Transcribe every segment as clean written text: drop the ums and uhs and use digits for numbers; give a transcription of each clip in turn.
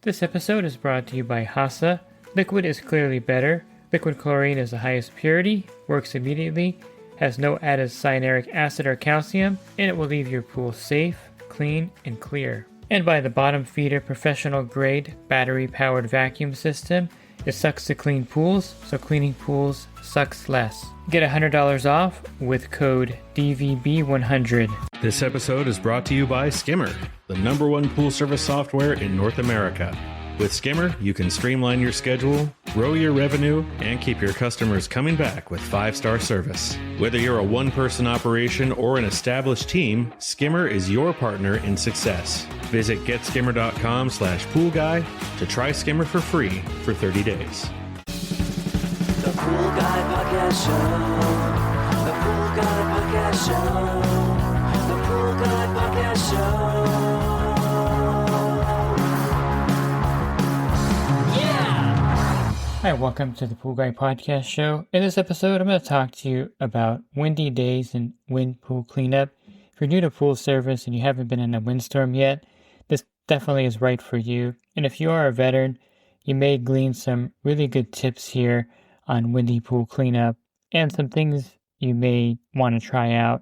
This episode is brought to you by HASA. Liquid is clearly better. Liquid chlorine is the highest purity, works immediately, has no added cyanuric acid or calcium, and it will leave your pool safe, clean, and clear. And by the Bottom Feeder professional grade battery powered vacuum system. It sucks to clean pools, so cleaning pools sucks less. Get $100 off with code DVB100. This episode is brought to you by Skimmer, the #1 pool service software in North America. With Skimmer, you can streamline your schedule, grow your revenue, and keep your customers coming back with 5-star service. Whether you're a one-person operation or an established team, Skimmer is your partner in success. Visit getskimmer.com/poolguy to try Skimmer for free for 30 days. The Pool Guy Podcast Show. The Pool Guy Podcast Show. The Pool Guy Podcast Show. Hi, welcome to the Pool Guy Podcast Show. In this episode, I'm going to talk to you about windy days and wind pool cleanup. If you're new to pool service and you haven't been in a windstorm yet, this definitely is right for you. And if you are a veteran, you may glean some really good tips here on windy pool cleanup and some things you may want to try out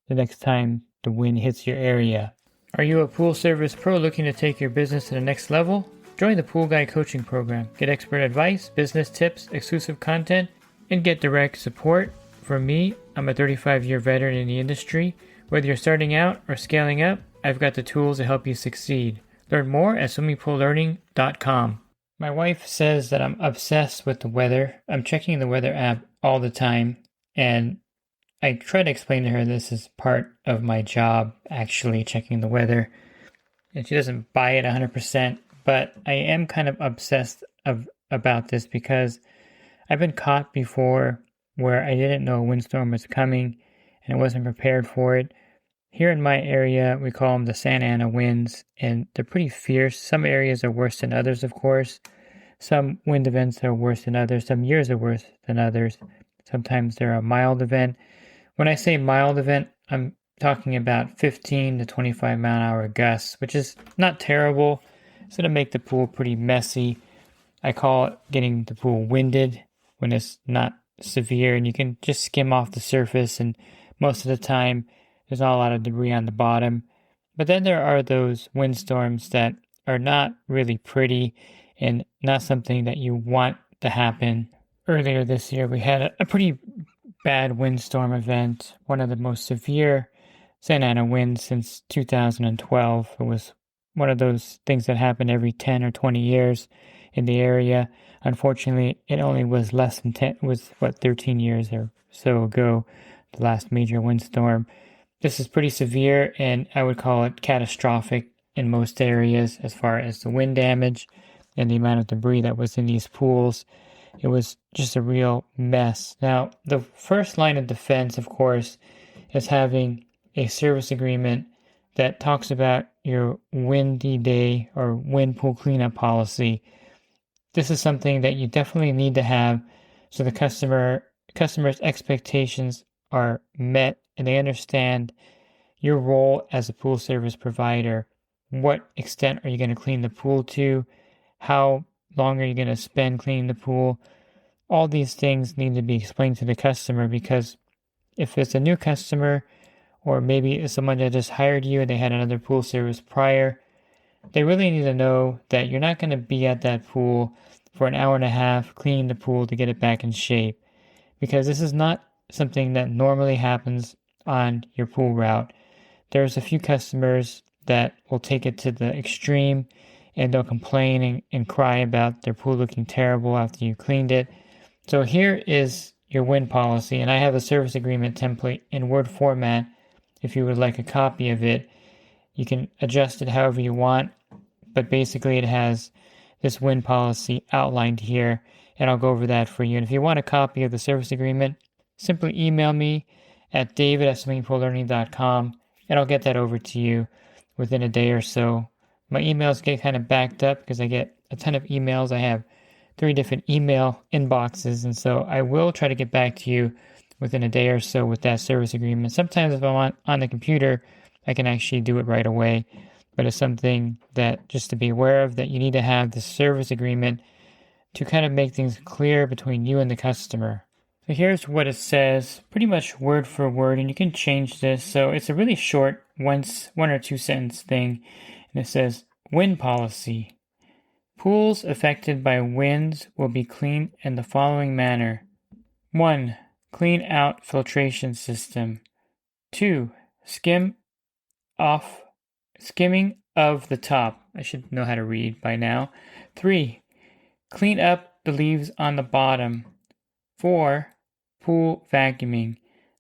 the next time the wind hits your area. Are you a pool service pro looking to take your business to the next level? Join the Pool Guy Coaching Program. Get expert advice, business tips, exclusive content, and get direct support from me. I'm a 35-year veteran in the industry. Whether you're starting out or scaling up, I've got the tools to help you succeed. Learn more at swimmingpoollearning.com. My wife says that I'm obsessed with the weather. I'm checking the weather app all the time, and I try to explain to her this is part of my job, actually checking the weather. And she doesn't buy it 100%. But I am kind of obsessed about this because I've been caught before where I didn't know a windstorm was coming and I wasn't prepared for it. Here in my area, we call them the Santa Ana winds, and they're pretty fierce. Some areas are worse than others, of course. Some wind events are worse than others. Some years are worse than others. Sometimes they're a mild event. When I say mild event, I'm talking about 15 to 25 mile an hour gusts, which is not terrible. It's going to make the pool pretty messy. I call it getting the pool winded when it's not severe and you can just skim off the surface, and most of the time there's not a lot of debris on the bottom. But then there are those windstorms that are not really pretty and not something that you want to happen. Earlier this year we had a pretty bad windstorm event, one of the most severe Santa Ana winds since 2012. It was one of those things that happen every 10 or 20 years in the area. Unfortunately, it only was less than 13 years or so ago, the last major windstorm. This is pretty severe, and I would call it catastrophic in most areas as far as the wind damage and the amount of debris that was in these pools. It was just a real mess. Now, the first line of defense, of course, is having a service agreement that talks about your windy day or wind pool cleanup policy. This is something that you definitely need to have so the customer's expectations are met and they understand your role as a pool service provider. What extent are you going to clean the pool to? How long are you going to spend cleaning the pool? All these things need to be explained to the customer, because if it's a new customer, or maybe it's someone that just hired you and they had another pool service prior, they really need to know that you're not going to be at that pool for an hour and a half cleaning the pool to get it back in shape. Because this is not something that normally happens on your pool route. There's a few customers that will take it to the extreme and they'll complain and cry about their pool looking terrible after you cleaned it. So here is your wind policy, and I have a service agreement template in Word format. If you would like a copy of it, you can adjust it however you want, but basically it has this wind policy outlined here, and I'll go over that for you. And if you want a copy of the service agreement, simply email me at david@swimmingpoollearning.com, and I'll get that over to you within a day or so. My emails get kind of backed up because I get a ton of emails. I have 3 different email inboxes, and so I will try to get back to you within a day or so with that service agreement. Sometimes if I'm on the computer, I can actually do it right away. but it's something that just to be aware of, that you need to have the service agreement to kind of make things clear between you and the customer. So here's what it says, pretty much word for word, and you can change this. So it's a really short one or two sentence thing, and it says, wind policy. Pools affected by winds will be cleaned in the following manner. 1. Clean out filtration system. 2. Skimming of the top. I should know how to read by now. 3. Clean up the leaves on the bottom. 4. Pool vacuuming.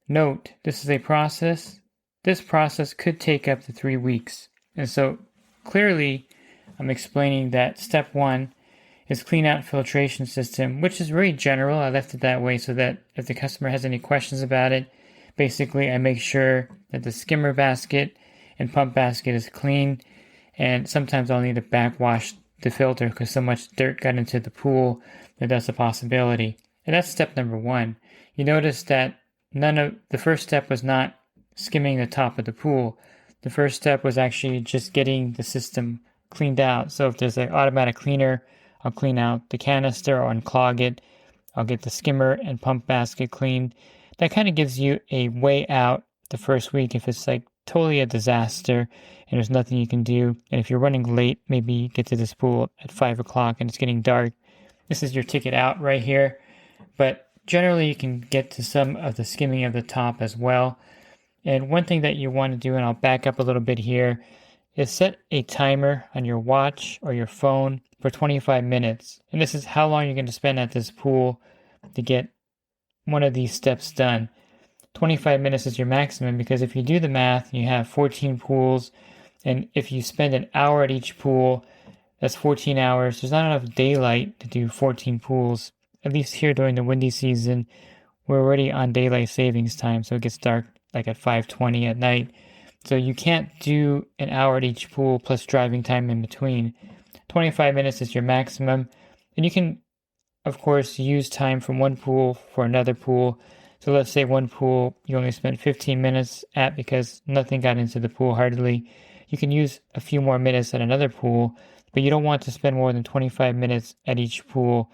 Note, this is a process. This process could take up to 3 weeks. And so clearly I'm explaining that step 1 is clean out filtration system, which is very general. I left it that way so that if the customer has any questions about it, basically I make sure that the skimmer basket and pump basket is clean, and sometimes I'll need to backwash the filter because so much dirt got into the pool that that's a possibility. And that's step number 1. You notice that the first step was not skimming the top of the pool. The first step was actually just getting the system cleaned out. So if there's an automatic cleaner, I'll clean out the canister or unclog it. I'll get the skimmer and pump basket cleaned. That kind of gives you a way out the first week if it's like totally a disaster and there's nothing you can do. And if you're running late, maybe you get to this pool at 5 o'clock and it's getting dark. This is your ticket out right here. But generally you can get to some of the skimming of the top as well. And one thing that you want to do, and I'll back up a little bit here, is set a timer on your watch or your phone for 25 minutes. And this is how long you're going to spend at this pool to get one of these steps done. 25 minutes is your maximum because if you do the math, you have 14 pools. And if you spend an hour at each pool, that's 14 hours. There's not enough daylight to do 14 pools. At least here during the windy season, we're already on daylight savings time. So it gets dark like at 5:20 at night. So you can't do an hour at each pool plus driving time in between. 25 minutes is your maximum. And you can, of course, use time from one pool for another pool. So let's say one pool you only spent 15 minutes at because nothing got into the pool hardly. You can use a few more minutes at another pool, but you don't want to spend more than 25 minutes at each pool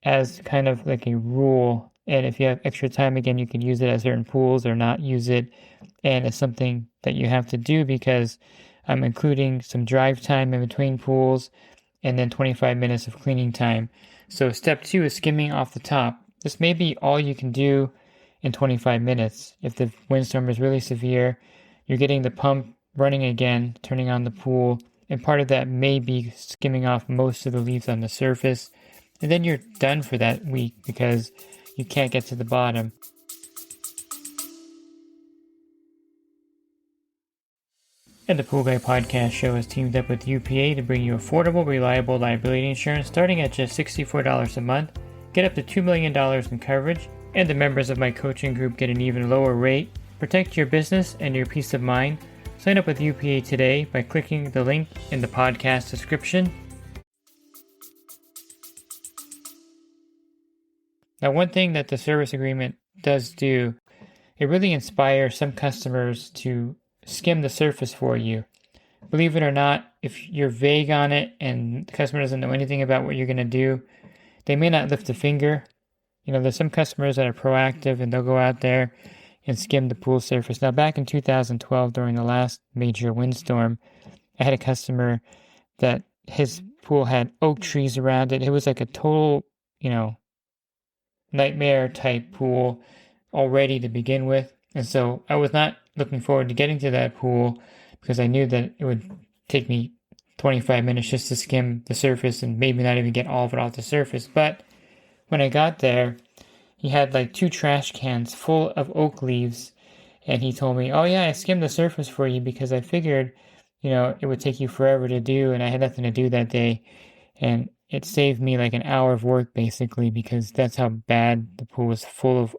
as kind of like a rule. And if you have extra time, again, you can use it at certain pools or not use it. And it's something that you have to do because I'm including some drive time in between pools and then 25 minutes of cleaning time. So step 2 is skimming off the top. This may be all you can do in 25 minutes. If the windstorm is really severe, you're getting the pump running again, turning on the pool, and part of that may be skimming off most of the leaves on the surface. And then you're done for that week because you can't get to the bottom. And the Pool Guy Podcast Show has teamed up with UPA to bring you affordable, reliable liability insurance starting at just $64 a month. Get up to $2 million in coverage, and the members of my coaching group get an even lower rate. Protect your business and your peace of mind. Sign up with UPA today by clicking the link in the podcast description. Now, one thing that the service agreement does do, it really inspires some customers to skim the surface for you. Believe it or not, if you're vague on it and the customer doesn't know anything about what you're going to do, they may not lift a finger. There's some customers that are proactive and they'll go out there and skim the pool surface. Now, back in 2012, during the last major windstorm, I had a customer that his pool had oak trees around it. It was like a total, nightmare type pool already to begin with. And so I was not looking forward to getting to that pool because I knew that it would take me 25 minutes just to skim the surface and maybe not even get all of it off the surface. But when I got there, he had like 2 trash cans full of oak leaves. And he told me, oh yeah, I skimmed the surface for you because I figured, it would take you forever to do. And I had nothing to do that day. And it saved me like an hour of work basically because that's how bad the pool was full of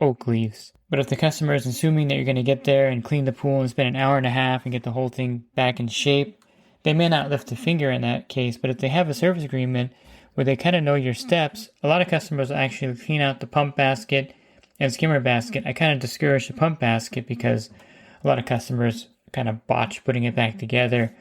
oak leaves. But if the customer is assuming that you're going to get there and clean the pool and spend an hour and a half and get the whole thing back in shape, they may not lift a finger in that case. But if they have a service agreement where they kind of know your steps, a lot of customers will actually clean out the pump basket and skimmer basket. I kind of discourage the pump basket because a lot of customers kind of botched putting it back together.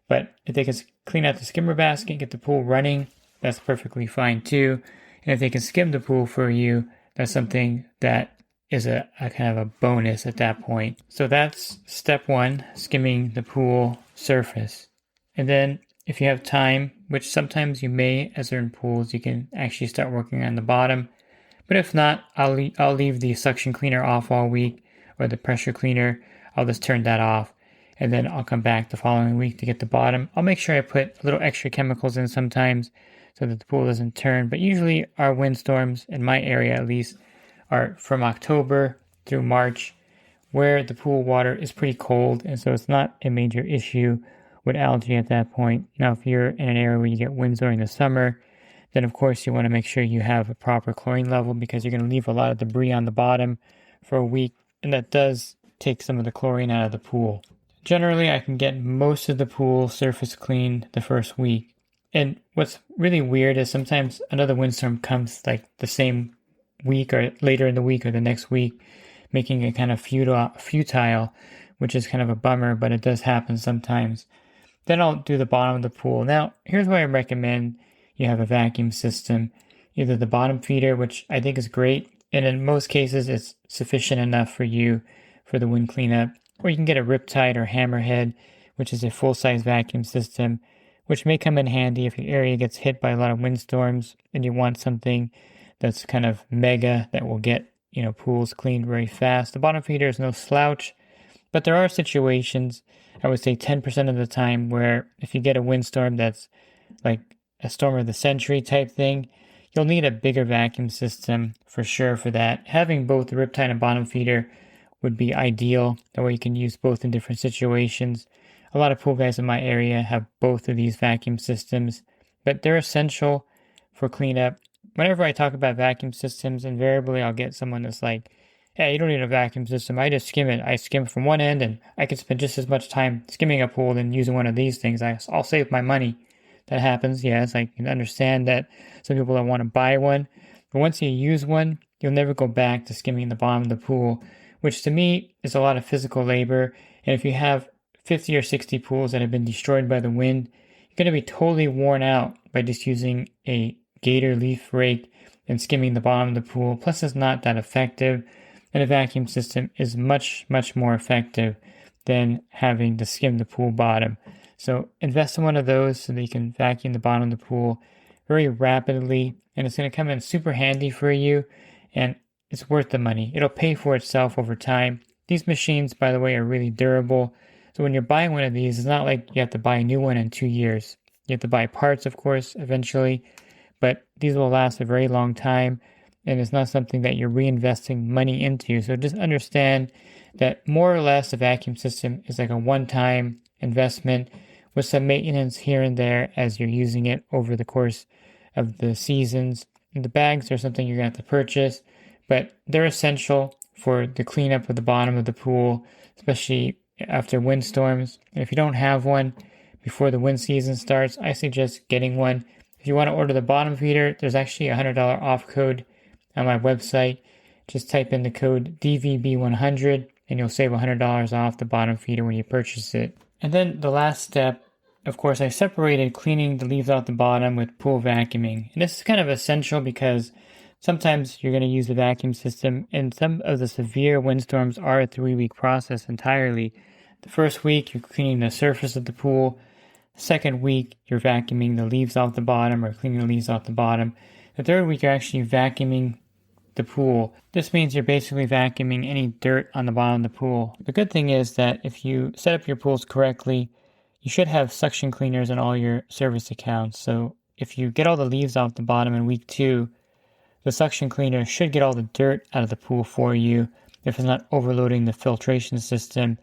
But if they can clean out the skimmer basket, get the pool running, that's perfectly fine too. And if they can skim the pool for you, that's something that is a kind of a bonus at that point. So that's step one, skimming the pool surface. And then if you have time, which sometimes you may at certain pools, you can actually start working on the bottom. But if not, I'll leave the suction cleaner off all week, or the pressure cleaner. I'll just turn that off. And then I'll come back the following week to get the bottom. I'll make sure I put a little extra chemicals in sometimes so that the pool doesn't turn. But usually our windstorms, in my area at least, are from October through March, where the pool water is pretty cold, and so it's not a major issue with algae at that point. Now, if you're in an area where you get winds during the summer, then of course you want to make sure you have a proper chlorine level, because you're going to leave a lot of debris on the bottom for a week, and that does take some of the chlorine out of the pool. Generally, I can get most of the pool surface clean the first week. And what's really weird is sometimes another windstorm comes like the same week or later in the week or the next week, making it kind of futile, which is kind of a bummer, but it does happen sometimes. Then I'll do the bottom of the pool. Now, here's where I recommend you have a vacuum system, either the bottom feeder, which I think is great, and in most cases it's sufficient enough for you for the wind cleanup, or you can get a Riptide or Hammerhead, which is a full-size vacuum system, which may come in handy if your area gets hit by a lot of windstorms and you want something that's kind of mega that will get, pools cleaned very fast. The bottom feeder is no slouch, but there are situations, I would say 10% of the time, where if you get a windstorm that's like a storm of the century type thing, you'll need a bigger vacuum system for sure for that. Having both the Riptide and bottom feeder would be ideal. That way you can use both in different situations. A lot of pool guys in my area have both of these vacuum systems, but they're essential for cleanup. Whenever I talk about vacuum systems, invariably I'll get someone that's like, hey, you don't need a vacuum system. I just skim it. I skim from one end, and I could spend just as much time skimming a pool than using one of these things. I'll save my money. That happens, yes. I can understand that some people don't want to buy one. But once you use one, you'll never go back to skimming the bottom of the pool, which to me is a lot of physical labor. And if you have 50 or 60 pools that have been destroyed by the wind, you're going to be totally worn out by just using a gator leaf rake and skimming the bottom of the pool. Plus, it's not that effective, and a vacuum system is much, much more effective than having to skim the pool bottom. So invest in one of those so that you can vacuum the bottom of the pool very rapidly, and it's going to come in super handy for you, and it's worth the money. It'll pay for itself over time. These machines, by the way, are really durable. So when you're buying one of these, it's not like you have to buy a new one in 2 years. You have to buy parts, of course, eventually, but these will last a very long time, and it's not something that you're reinvesting money into. So just understand that more or less a vacuum system is like a one-time investment with some maintenance here and there as you're using it over the course of the seasons. And the bags are something you're going to have to purchase, but they're essential for the cleanup of the bottom of the pool, especially after windstorms. And if you don't have one before the wind season starts, I suggest getting one. If you want to order the bottom feeder, there's actually a $100 off code on my website. Just type in the code DVB100 and you'll save $100 off the bottom feeder when you purchase it. And then the last step, of course, I separated cleaning the leaves off the bottom with pool vacuuming. And this is kind of essential because sometimes you're going to use the vacuum system, and some of the severe windstorms are a 3-week process entirely. The first week, you're cleaning the surface of the pool. Second week, you're vacuuming the leaves off the bottom or cleaning the leaves off the bottom. The third week, you're actually vacuuming the pool. This means you're basically vacuuming any dirt on the bottom of the pool. The good thing is that if you set up your pools correctly, you should have suction cleaners in all your service accounts. So if you get all the leaves off the bottom in week 2, the suction cleaner should get all the dirt out of the pool for you if it's not overloading the filtration system.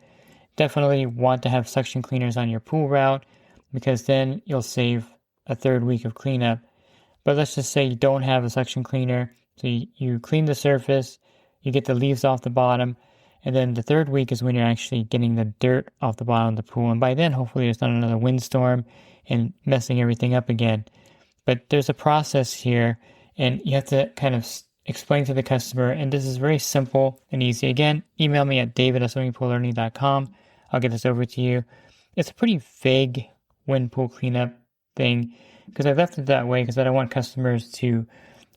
Definitely want to have suction cleaners on your pool route, because then you'll save a 3rd week of cleanup. But let's just say you don't have a suction cleaner, so you clean the surface, you get the leaves off the bottom, and then the 3rd week is when you're actually getting the dirt off the bottom of the pool. And by then, hopefully there's not another windstorm and messing everything up again. But there's a process here, and you have to kind of explain to the customer, and this is very simple and easy. Again, email me at david@swimmingpoollearning.com. I'll get this over to you. It's a pretty vague wind pool cleanup thing because I left it that way because I don't want customers to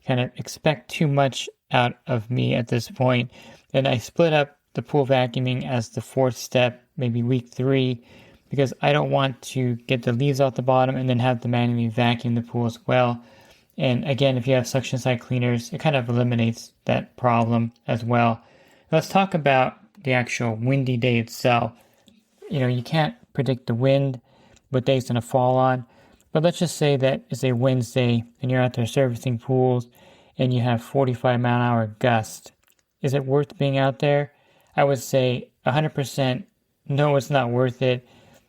kind of expect too much out of me at this point. And I split up the pool vacuuming as the fourth step, maybe week 3, because I don't want to get the leaves off the bottom and then have to manually vacuum the pool as well. And again, if you have suction side cleaners, it kind of eliminates that problem as well. Let's talk about the actual windy day itself. You can't predict the wind, what day it's going to fall on. But let's just say that it's a Wednesday and you're out there servicing pools and you have 45-mile-an-hour gust. Is it worth being out there? I would say 100% no, it's not worth it.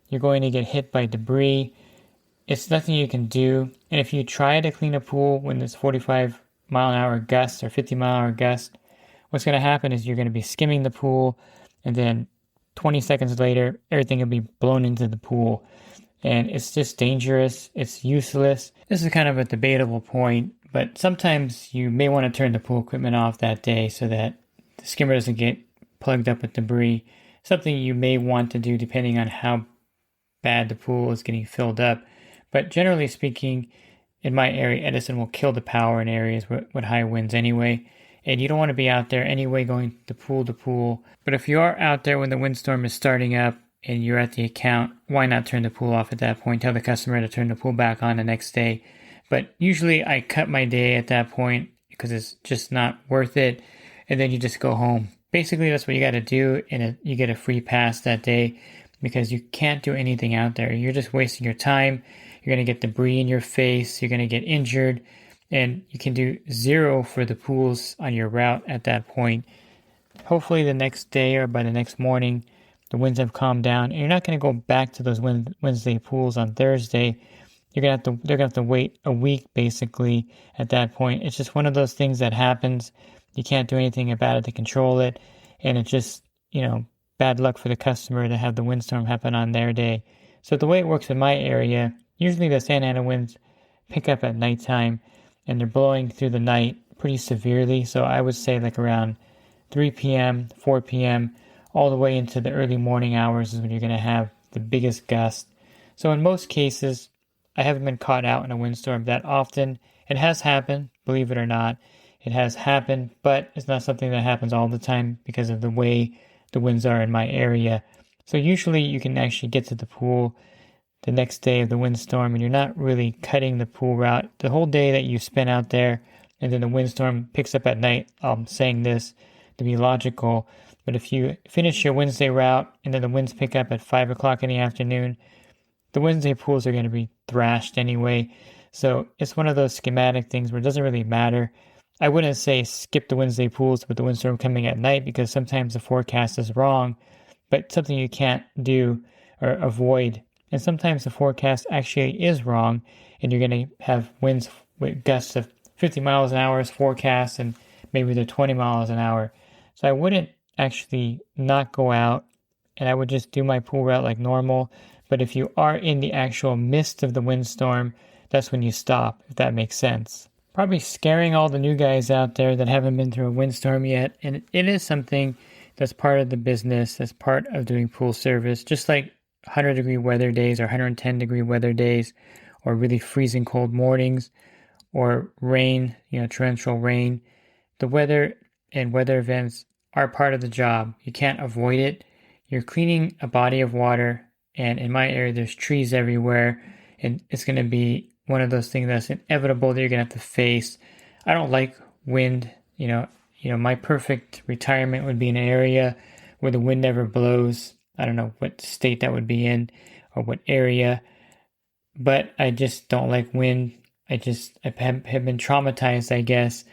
You're going to get hit by debris. It's nothing you can do. And if you try to clean a pool when there's 45-mile-an-hour gust or 50-mile-an-hour gust, what's going to happen is you're going to be skimming the pool, and then 20 seconds later, everything will be blown into the pool. And it's just dangerous. It's useless. This is kind of a debatable point, but sometimes you may want to turn the pool equipment off that day so that the skimmer doesn't get plugged up with debris. Something you may want to do depending on how bad the pool is getting filled up. But generally speaking, in my area, Edison will kill the power in areas with high winds anyway. And you don't want to be out there anyway going to pool. But if you are out there when the windstorm is starting up and you're at the account, why not turn the pool off at that point? Tell the customer to turn the pool back on the next day. But usually I cut my day at that point because it's just not worth it. And then you just go home. Basically, that's what you got to do. And you get a free pass that day because you can't do anything out there. You're just wasting your time. You're going to get debris in your face. You're going to get injured. And you can do 0 for the pools on your route at that point. Hopefully the next day or by the next morning, the winds have calmed down. And you're not going to go back to those Wednesday pools on Thursday. They're going to have to wait a week basically at that point. It's just one of those things that happens. You can't do anything about it to control it. And it's just, bad luck for the customer to have the windstorm happen on their day. So the way it works in my area, usually the Santa Ana winds pick up at nighttime and they're blowing through the night pretty severely. So I would say like around 3 p.m., 4 p.m., all the way into the early morning hours is when you're going to have the biggest gust. So in most cases, I haven't been caught out in a windstorm that often. It has happened, believe it or not. It has happened, but it's not something that happens all the time because of the way the winds are in my area. So usually you can actually get to the pool the next day of the windstorm and you're not really cutting the pool route. The whole day that you spend out there and then the windstorm picks up at night, I'm saying this to be logical, but if you finish your Wednesday route and then the winds pick up at 5 o'clock in the afternoon, the Wednesday pools are going to be thrashed anyway. So it's one of those schematic things where it doesn't really matter. I wouldn't say skip the Wednesday pools with the windstorm coming at night because sometimes the forecast is wrong, but something you can't do or avoid. And sometimes the forecast actually is wrong and you're going to have winds with gusts of 50 miles an hour as forecast and maybe they're 20 miles an hour. So I wouldn't actually not go out and I would just do my pool route like normal. But if you are in the actual midst of the windstorm, that's when you stop, if that makes sense. Probably scaring all the new guys out there that haven't been through a windstorm yet. And it is something that's part of the business, that's part of doing pool service, just like 100-degree weather days or 110-degree weather days or really freezing cold mornings or rain, torrential rain. The weather and weather events are part of the job. You can't avoid it. You're cleaning a body of water, and in my area, there's trees everywhere, and it's going to be one of those things that's inevitable that you're going to have to face. I don't like wind. My perfect retirement would be in an area where the wind never blows. I don't know what state that would be in or what area, but I just don't like wind. I have been traumatized, I guess,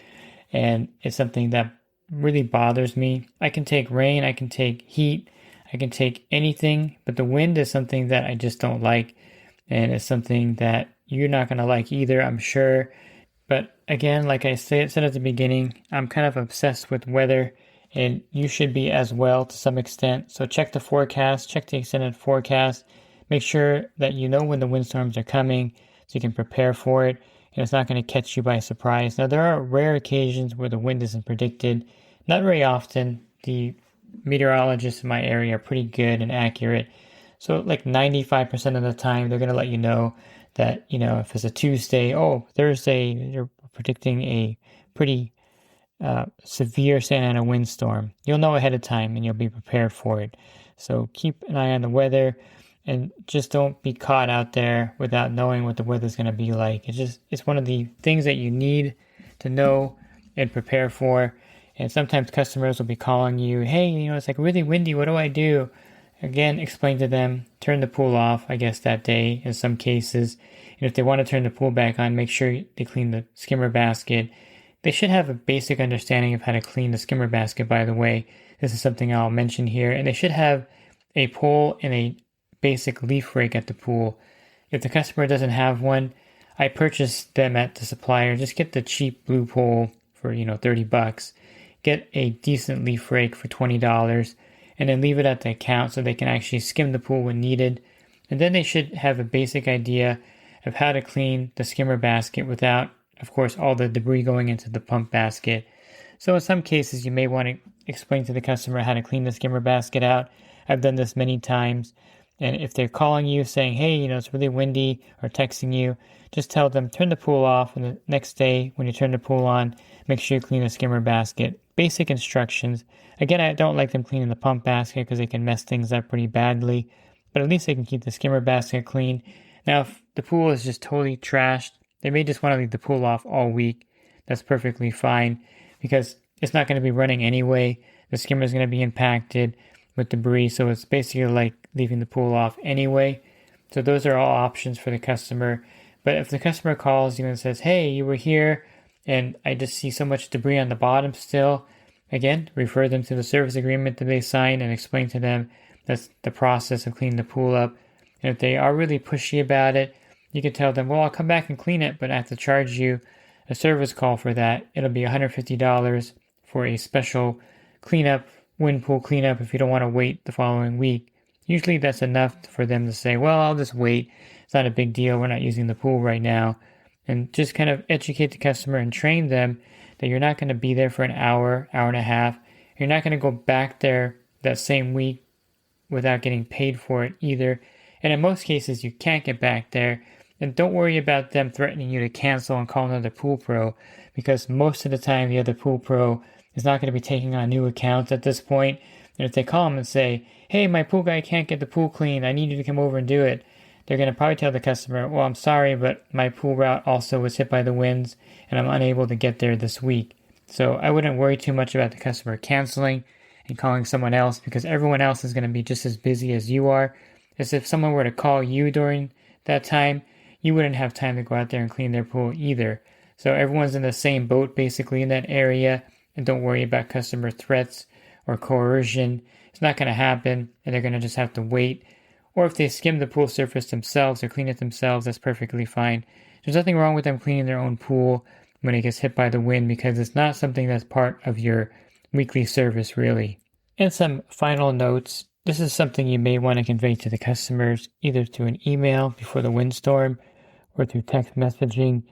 and it's something that really bothers me. I can take rain, I can take heat, I can take anything, but the wind is something that I just don't like, and it's something that you're not going to like either, I'm sure. But again, like I said at the beginning, I'm kind of obsessed with weather, and you should be as well to some extent. So check the forecast, check the extended forecast. Make sure that you know when the windstorms are coming so you can prepare for it, and it's not going to catch you by surprise. Now, there are rare occasions where the wind isn't predicted. Not very often. The meteorologists in my area are pretty good and accurate. So like 95% of the time, they're going to let you know that, if it's a Tuesday, Thursday, they're predicting a pretty severe Santa Ana windstorm. You'll know ahead of time and you'll be prepared for it. So keep an eye on the weather and just don't be caught out there without knowing what the weather's going to be like. It's one of the things that you need to know and prepare for. And sometimes customers will be calling you, hey, it's like really windy. What do I do? Again, explain to them, turn the pool off, I guess, that day in some cases. And if they want to turn the pool back on, make sure they clean the skimmer basket. They should have a basic understanding of how to clean the skimmer basket, by the way. This is something I'll mention here. And they should have a pole and a basic leaf rake at the pool. If the customer doesn't have one, I purchased them at the supplier. Just get the cheap blue pole for, $30. Get a decent leaf rake for $20 and then leave it at the account so they can actually skim the pool when needed. And then they should have a basic idea of how to clean the skimmer basket without, of course, all the debris going into the pump basket. So in some cases, you may want to explain to the customer how to clean the skimmer basket out. I've done this many times. And if they're calling you saying, hey, it's really windy, or texting you, just tell them, turn the pool off. And the next day, when you turn the pool on, make sure you clean the skimmer basket. Basic instructions. Again, I don't like them cleaning the pump basket because they can mess things up pretty badly. But at least they can keep the skimmer basket clean. Now, if the pool is just totally trashed, they may just want to leave the pool off all week. That's perfectly fine because it's not going to be running anyway. The skimmer is going to be impacted with debris, so it's basically like leaving the pool off anyway. So those are all options for the customer. But if the customer calls you and says, hey, you were here and I just see so much debris on the bottom still, again, refer them to the service agreement that they signed and explain to them that's the process of cleaning the pool up. And if they are really pushy about it, you can tell them, well, I'll come back and clean it, but I have to charge you a service call for that. It'll be $150 for a special cleanup, wind pool cleanup if you don't want to wait the following week. Usually that's enough for them to say, well, I'll just wait. It's not a big deal. We're not using the pool right now. And just kind of educate the customer and train them that you're not going to be there for an hour, hour and a half. You're not going to go back there that same week without getting paid for it either. And in most cases, you can't get back there. And don't worry about them threatening you to cancel and call another pool pro, because most of the time the other pool pro is not going to be taking on new accounts at this point. And if they call them and say, hey, my pool guy can't get the pool clean, I need you to come over and do it, they're going to probably tell the customer, well, I'm sorry, but my pool route also was hit by the winds and I'm unable to get there this week. So I wouldn't worry too much about the customer canceling and calling someone else, because everyone else is going to be just as busy as you are. As if someone were to call you during that time, you wouldn't have time to go out there and clean their pool either. So everyone's in the same boat basically in that area, and don't worry about customer threats or coercion. It's not going to happen, and they're going to just have to wait. Or if they skim the pool surface themselves or clean it themselves, that's perfectly fine. There's nothing wrong with them cleaning their own pool when it gets hit by the wind, because it's not something that's part of your weekly service really. And some final notes. This is something you may want to convey to the customers either through an email before the windstorm or through text messaging.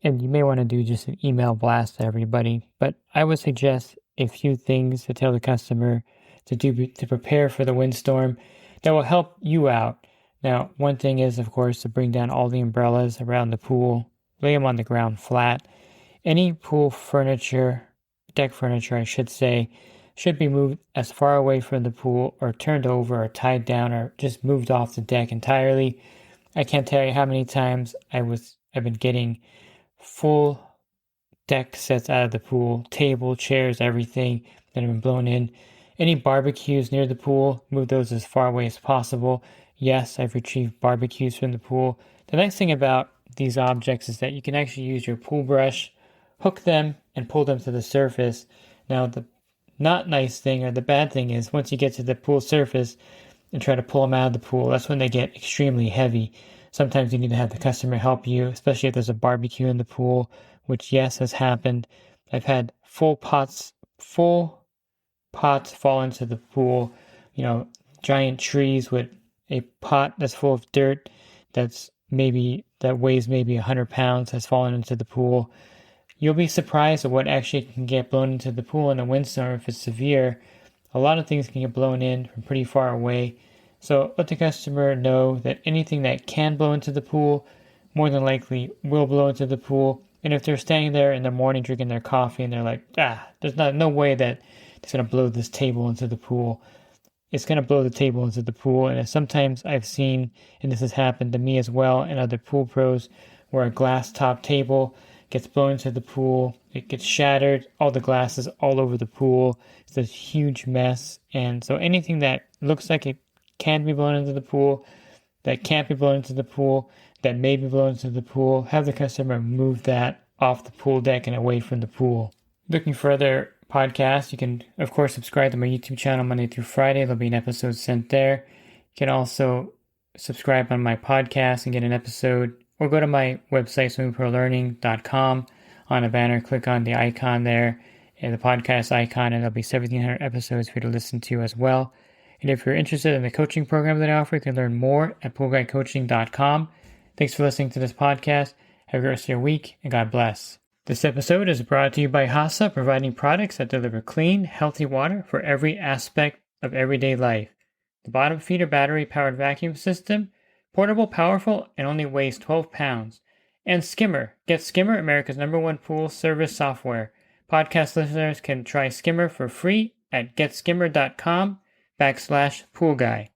And you may want to do just an email blast to everybody. But I would suggest a few things to tell the customer to do to prepare for the windstorm that will help you out. Now, one thing is, of course, to bring down all the umbrellas around the pool, lay them on the ground flat. Any pool furniture, deck furniture, I should say, should be moved as far away from the pool or turned over or tied down or just moved off the deck entirely. I can't tell you how many times I've been getting full deck sets out of the pool, table, chairs, everything that have been blown in. Any barbecues near the pool, move those as far away as possible. Yes, I've retrieved barbecues from the pool. The nice thing about these objects is that you can actually use your pool brush, hook them, and pull them to the surface. Now, the not nice thing or the bad thing is once you get to the pool surface and try to pull them out of the pool, that's when they get extremely heavy. Sometimes you need to have the customer help you, especially if there's a barbecue in the pool, which, yes, has happened. I've had full pots fall into the pool, giant trees with a pot that's full of dirt that weighs maybe 100 pounds has fallen into the pool. You'll be surprised at what actually can get blown into the pool in a windstorm if it's severe. A lot of things can get blown in from pretty far away. So let the customer know that anything that can blow into the pool more than likely will blow into the pool. And if they're standing there in the morning drinking their coffee and they're like, there's no way that it's going to blow this table into the pool, it's going to blow the table into the pool. And sometimes I've seen, and this has happened to me as well and other pool pros, where a glass top table gets blown into the pool, it gets shattered, all the glass is all over the pool. It's a huge mess. And so anything that looks like it can be blown into the pool, that can't be blown into the pool, that may be blown into the pool, have the customer move that off the pool deck and away from the pool. Looking for other podcasts, you can, of course, subscribe to my YouTube channel Monday through Friday. There'll be an episode sent there. You can also subscribe on my podcast and get an episode, or go to my website, swimmingprolearning.com. On a banner, click on the icon there, and the podcast icon, and there'll be 1,700 episodes for you to listen to as well. And if you're interested in the coaching program that I offer, you can learn more at poolguycoaching.com. Thanks for listening to this podcast. Have a great rest of your week, and God bless. This episode is brought to you by HASA, providing products that deliver clean, healthy water for every aspect of everyday life. The bottom feeder battery-powered vacuum system, portable, powerful, and only weighs 12 pounds. And Skimmer. Get Skimmer, America's #1 pool service software. Podcast listeners can try Skimmer for free at getskimmer.com/poolguy.